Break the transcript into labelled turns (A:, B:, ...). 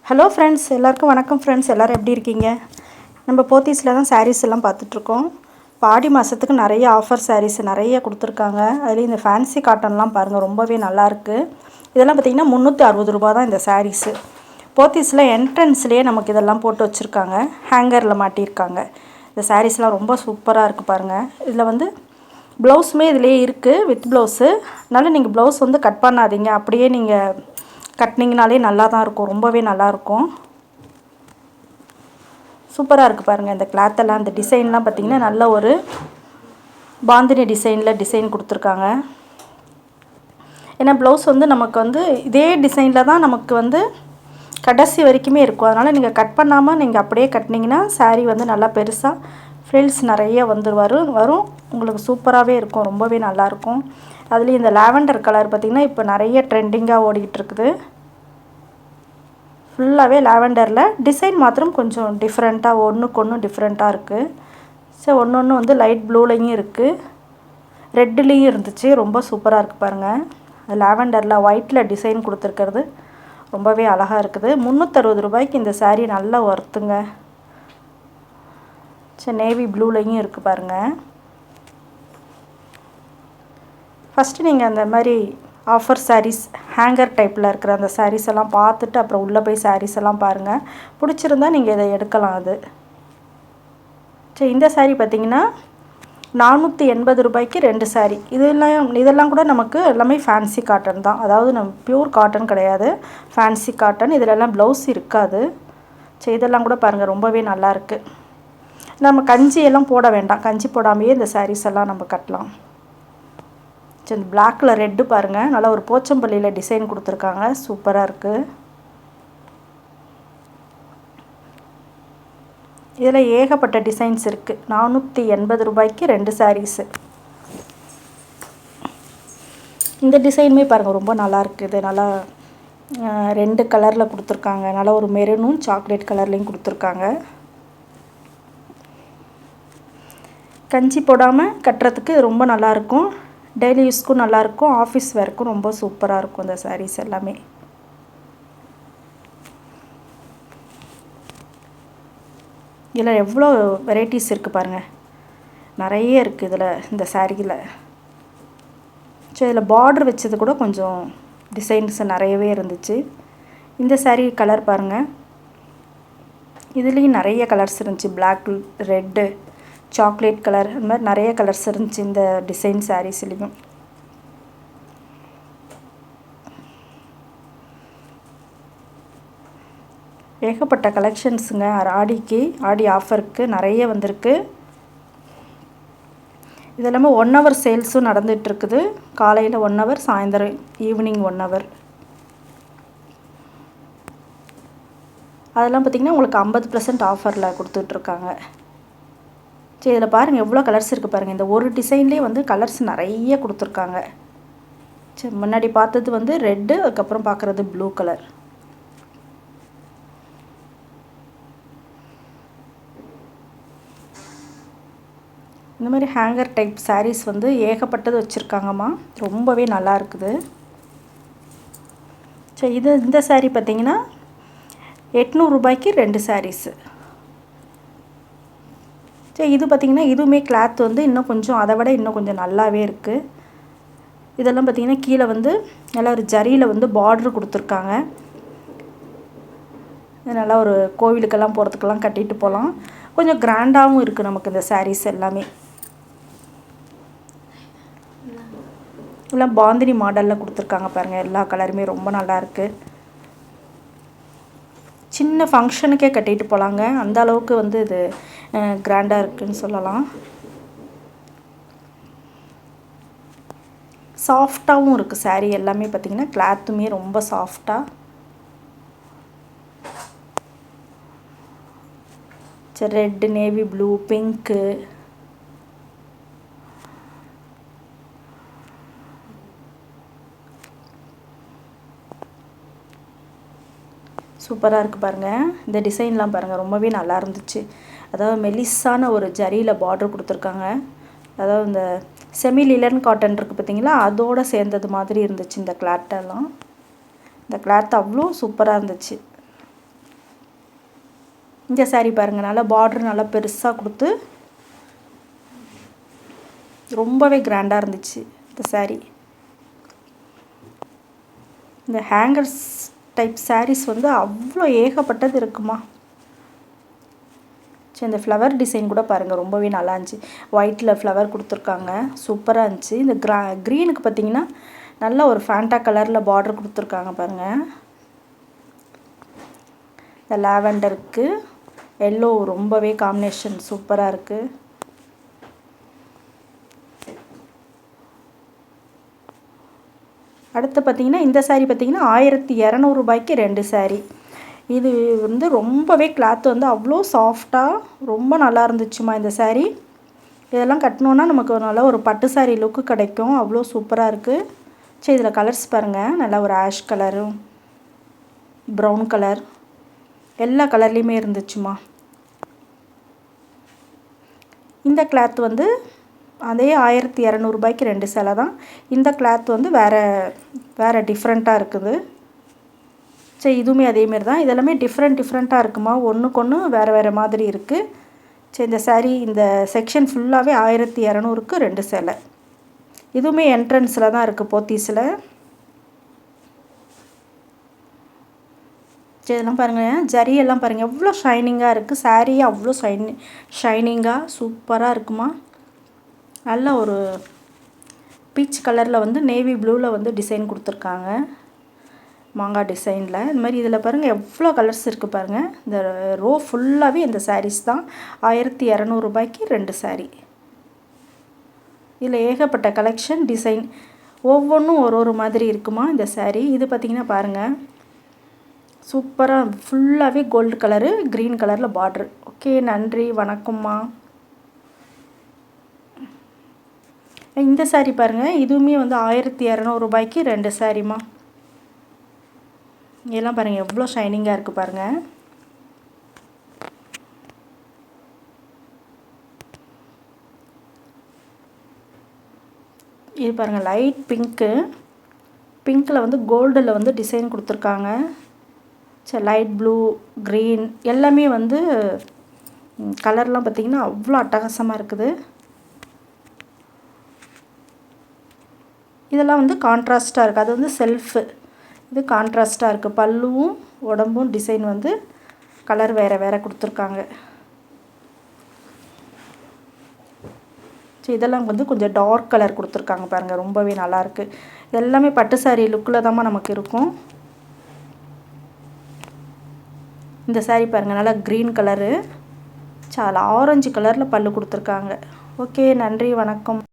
A: Hello friends, எல்லாருக்கும் வணக்கம் friends. எல்லோரும் எப்படி இருக்கீங்க? நம்ம போத்தீஸில் தான் சாரீஸ் எல்லாம் பார்த்துட்ருக்கோம். இப்போ ஆடி மாதத்துக்கு நிறைய ஆஃபர் சாரீஸ் நிறைய கொடுத்துருக்காங்க. அதுலேயும் இந்த ஃபேன்சி காட்டன்லாம் பாருங்கள், ரொம்பவே நல்லாயிருக்கு. இதெல்லாம் பார்த்திங்கன்னா 360 ரூபா தான் இந்த சாரீஸு. போத்தீஸில் என்ட்ரன்ஸ்லேயே நமக்கு இதெல்லாம் போட்டு வச்சுருக்காங்க, ஹேங்கரில் மாட்டியிருக்காங்க. இந்த சாரீஸ்லாம் ரொம்ப சூப்பராக இருக்குது பாருங்கள். இதில் வந்து ப்ளவுஸுமே இதிலே இருக்குது, வித் ப்ளவுஸு. அதனால் நீங்கள் ப்ளவுஸ் வந்து கட் பண்ணாதீங்க, அப்படியே நீங்கள் கட்டினீங்கனாலே நல்லா தான் இருக்கும், ரொம்பவே நல்லாயிருக்கும். சூப்பராக இருக்குது பாருங்கள். இந்த கிளாத்தெல்லாம், இந்த டிசைன்லாம் பார்த்திங்கன்னா நல்ல ஒரு பாந்தினி டிசைன் கொடுத்துருக்காங்க. ஏன்னா ப்ளவுஸ் வந்து நமக்கு வந்து இதே டிசைனில் தான் நமக்கு வந்து கடைசி வரைக்குமே இருக்கும். அதனால் நீங்கள் கட் பண்ணாமல் நீங்கள் அப்படியே கட்டினீங்கன்னா சாரீ வந்து நல்லா பெருசாக ஃப்ரில்ஸ் நிறைய வந்து வரும் உங்களுக்கு சூப்பராகவே இருக்கும், ரொம்பவே நல்லாயிருக்கும். அதுலேயும் இந்த லாவெண்டர் கலர் பார்த்திங்கன்னா இப்போ நிறைய ட்ரெண்டிங்காக ஓடிக்கிட்டு இருக்குது. ஃபுல்லாகவே லாவெண்டரில் டிசைன் மாத்திரம் கொஞ்சம் டிஃப்ரெண்ட்டாக, ஒன்றுக்கு ஒன்று டிஃப்ரெண்ட்டாக இருக்குது. ஸோ ஒன்று வந்து லைட் ப்ளூலேயும் இருக்குது, ரெட்டுலேயும் இருந்துச்சு. ரொம்ப சூப்பராக இருக்குது பாருங்கள். லாவெண்டரில் ஒயிட்டில் டிசைன் கொடுத்துருக்கிறது ரொம்பவே அழகாக இருக்குது. 360 ரூபாய்க்கு இந்த சாரீ நல்லா ஒர்த்துங்க. சரி, நேவி ப்ளூலேயும் இருக்குது பாருங்கள். ஃபஸ்ட்டு நீங்கள் அந்த மாதிரி ஆஃபர் சாரீஸ், ஹேங்கர் டைப்பில் இருக்கிற அந்த சாரீஸ் எல்லாம் பார்த்துட்டு அப்புறம் உள்ளே போய் சாரீஸ் எல்லாம் பாருங்கள். பிடிச்சிருந்தா நீங்கள் இதை எடுக்கலாம். அது சரி, இந்த சாரீ பார்த்திங்கன்னா 480 ரூபாய்க்கு 2 சாரீ. இதெல்லாம் கூட நமக்கு எல்லாமே ஃபேன்சி காட்டன் தான், அதாவது நம்ம பியூர் காட்டன் கிடையாது, ஃபேன்சி காட்டன். இதிலெல்லாம் ப்ளவுஸ் இருக்காது. சரி, இதெல்லாம் கூட பாருங்கள், ரொம்பவே நல்லாயிருக்கு. நம்ம கஞ்சியெல்லாம் போட வேண்டாம், கஞ்சி போடாமையே இந்த சாரீஸ் எல்லாம் நம்ம கட்டலாம். சரி, இந்த பிளாக்கில் ரெட்டு பாருங்கள், நல்லா ஒரு போச்சம்பள்ளியில் டிசைன் கொடுத்துருக்காங்க, சூப்பராக இருக்குது. இதில் ஏகப்பட்ட டிசைன்ஸ் இருக்குது. 480 ரூபாய்க்கு 2 சாரீஸு. இந்த டிசைனுமே பாருங்கள், ரொம்ப நல்லாயிருக்கு. இது நல்லா 2 கலரில் கொடுத்துருக்காங்க, நல்லா ஒரு மெரூனும் சாக்லேட் கலர்லேயும் கொடுத்துருக்காங்க. கஞ்சி போடாமல் கட்டுறதுக்கு ரொம்ப நல்லாயிருக்கும், டெய்லி யூஸ்க்கும் நல்லாயிருக்கும், ஆஃபீஸ் வேர்க்கும் ரொம்ப சூப்பராக இருக்கும் இந்த சாரீஸ் எல்லாமே. இதில் எவ்வளோ வெரைட்டிஸ் இருக்குது பாருங்கள், நிறைய இருக்குது இதில், இந்த சாரியில். சரி, இதில் பார்டர் வச்சது கூட கொஞ்சம் டிசைன்ஸ் நிறையவே இருந்துச்சு. இந்த சாரீ கலர் பாருங்கள், இதுலேயும் நிறைய கலர்ஸ் இருந்துச்சு, பிளாக், ரெட்டு, சாக்லேட் கலர், அந்த மாதிரி நிறைய கலர்ஸ் இருந்துச்சு இந்த டிசைன் சாரீஸ்லேயும். ஏகப்பட்ட கலெக்ஷன்ஸுங்க. ஆடி ஆஃபருக்கு நிறைய வந்திருக்கு. இது எல்லாமே 1 hour சேல்ஸும் நடந்துகிட்ருக்குது. காலையில் 1 hour, சாயந்தரம் ஈவினிங் 1 hour. அதெல்லாம் பார்த்திங்கன்னா உங்களுக்கு 50% ஆஃபரில் கொடுத்துட்ருக்காங்க. சரி, இதில் பாருங்கள் எவ்வளோ கலர்ஸ் இருக்குது பாருங்கள். இந்த ஒரு டிசைன்லேயே வந்து கலர்ஸ் நிறைய கொடுத்துருக்காங்க. சரி, முன்னாடி பார்த்தது வந்து ரெட்டு, அதுக்கப்புறம் பார்க்குறது ப்ளூ கலர். இந்த மாதிரி ஹேங்கர் டைப் சாரீஸ் வந்து ஏகப்பட்டது வச்சுருக்காங்கம்மா, ரொம்பவே நல்லா இருக்குது. சரி, இந்த சாரீ பார்த்திங்கன்னா 800 ரூபாய்க்கு 2 சாரீஸு. சரி, இது பார்த்திங்கன்னா இதுவுமே கிளாத் வந்து இன்னும் கொஞ்சம் அதை விட இன்னும் கொஞ்சம் நல்லாவே இருக்குது. இதெல்லாம் பார்த்திங்கன்னா கீழே வந்து நல்லா ஒரு ஜரியில் வந்து பார்ட்ரு கொடுத்துருக்காங்க. நல்லா ஒரு கோவிலுக்கெல்லாம் போகிறதுக்கெல்லாம் கட்டிட்டு போகலாம். கொஞ்சம் கிராண்டாகவும் இருக்குது நமக்கு இந்த சாரீஸ் எல்லாமே. எல்லாம் பாந்தினி மாடலில் கொடுத்துருக்காங்க பாருங்கள், எல்லா கலருமே ரொம்ப நல்லாயிருக்கு. சின்ன ஃபங்க்ஷனுக்கே கட்டிட்டு போகலாங்க, அந்த அளவுக்கு வந்து இது கிராண்டாக இருக்குதுன்னு சொல்லலாம். சாஃப்டாகவும் இருக்குது சாரீ எல்லாமே பார்த்திங்கன்னா, கிளாத்துமே ரொம்ப சாஃப்டாக. சரி, ரெட்டு, நேவி ப்ளூ, பிங்க்கு, சூப்பராக இருக்குது பாருங்கள். இந்த டிசைன்லாம் பாருங்கள், ரொம்பவே நல்லா இருந்துச்சு. அதாவது மெலிசான ஒரு ஜரியில் பார்டர் கொடுத்துருக்காங்க. அதாவது இந்த செமி லிலன் காட்டன் இருக்குது பார்த்திங்களா, அதோடு சேர்ந்தது மாதிரி இருந்துச்சு இந்த கிளாத்தெல்லாம். இந்த கிளாத் அவ்வளோ சூப்பராக இருந்துச்சு. இந்த saree பாருங்கள், நல்லா பார்டர் நல்லா பெருசாக கொடுத்து ரொம்பவே கிராண்டாக இருந்துச்சு இந்த saree. இந்த ஹேங்கர்ஸ் டைப் sarees வந்து அவ்வளோ ஏகப்பட்டது இருக்குமா. சரி, இந்த ஃப்ளவர் டிசைன் கூட பாருங்கள், ரொம்பவே நல்லா இருந்துச்சு. ஒயிட்டில் ஃப்ளவர் கொடுத்துருக்காங்க, சூப்பராக இருந்துச்சு. இந்த க்ரீனுக்கு பார்த்தீங்கன்னா நல்ல ஒரு ஃபேண்டா கலரில் பார்டர் கொடுத்துருக்காங்க பாருங்கள். இந்த லாவெண்டருக்கு எல்லோ ரொம்பவே காம்பினேஷன் சூப்பராக இருக்குது. அடுத்து பார்த்திங்கன்னா இந்த saree பார்த்திங்கன்னா 1200 ரூபாய்க்கு 2 saree. இது வந்து ரொம்பவே கிளாத் வந்து அவ்வளோ சாஃப்டாக ரொம்ப நல்லா இருந்துச்சுமா இந்த saree. இதெல்லாம் கட்டினோன்னா நமக்கு ஒரு நல்ல ஒரு பட்டு saree லுக்கு கிடைக்கும், அவ்வளோ சூப்பராக இருக்குது. சரி, இதில் கலர்ஸ் பாருங்கள், நல்லா ஒரு ஆஷ் கலரும் ப்ரௌன் கலர் எல்லா கலர்லேயுமே இருந்துச்சுமா. இந்த கிளாத் வந்து அதே 1200 ரூபாய்க்கு 2 சேலை தான். இந்த கிளாத் வந்து வேறு டிஃப்ரெண்ட்டாக இருக்குது. சரி, இதுவுமே அதேமாரி தான். இதெல்லாமே டிஃப்ரெண்ட்டாக இருக்குமா, ஒன்றுக்கு ஒன்று வேறு மாதிரி இருக்குது. சரி, இந்த saree இந்த செக்ஷன் ஃபுல்லாகவே 1200க்கு 2 சேலை. இதுவுமே என்ட்ரன்ஸில் தான் இருக்குது, போத்தீஸில். சரி, இதெல்லாம் பாருங்கள், ஜரியெல்லாம் பாருங்கள் எவ்வளோ ஷைனிங்காக இருக்குது. சாரியே அவ்வளோ ஷைனிங்காக சூப்பராக இருக்குமா. நல்ல ஒரு பீச் கலரில் வந்து நேவி ப்ளூவில் வந்து டிசைன் கொடுத்துருக்காங்க, மாங்காய் டிசைனில். இந்த மாதிரி இதில் பாருங்கள் எவ்வளோ கலர்ஸ் இருக்குது பாருங்கள். இந்த ரோ ஃபுல்லாகவே இந்த sarees தான். 1200 ரூபாய்க்கு 2 saree. இதில் ஏகப்பட்ட கலெக்ஷன் டிசைன் ஒவ்வொன்றும் ஒரு மாதிரி இருக்குமா இந்த saree. இது பார்த்திங்கன்னா பாருங்கள், சூப்பராக ஃபுல்லாகவே கோல்டு கலரு க்ரீன் கலரில் பார்ட்ரு. ஓகே, நன்றி, வணக்கம்மா. இந்த saree பாருங்கள், இதுவுமே வந்து 1200 ரூபாய்க்கு 2 சாரிம்மா. இதெல்லாம் பாருங்கள் எவ்வளோ ஷைனிங்காக இருக்குது பாருங்கள். இது பாருங்கள் லைட் பிங்க்கில் வந்து கோல்டில் வந்து டிசைன் கொடுத்துருக்காங்க. சரி, லைட் ப்ளூ, க்ரீன் எல்லாமே வந்து கலர்லாம் பார்த்திங்கன்னா அவ்வளோ அட்டகாசமாக இருக்குது. இதெல்லாம் வந்து கான்ட்ராஸ்ட்டாக இருக்குது, அது வந்து செல்ஃபு. இது கான்ட்ராஸ்ட்டாக இருக்குது, பல்லுவும் உடம்பும் டிசைன் வந்து கலர் வேறு கொடுத்துருக்காங்க. சரி, இதெல்லாம் வந்து கொஞ்சம் டார்க் கலர் கொடுத்துருக்காங்க பாருங்கள், ரொம்பவே நல்லாயிருக்கு. எல்லாமே பட்டு saree லுக்கில் தான்மா நமக்கு இருக்கும். இந்த saree பாருங்கள், நல்லா க்ரீன் கலரு, சால ஆரஞ்சு கலரில் பல்லு கொடுத்துருக்காங்க. ஓகே, நன்றி, வணக்கம்.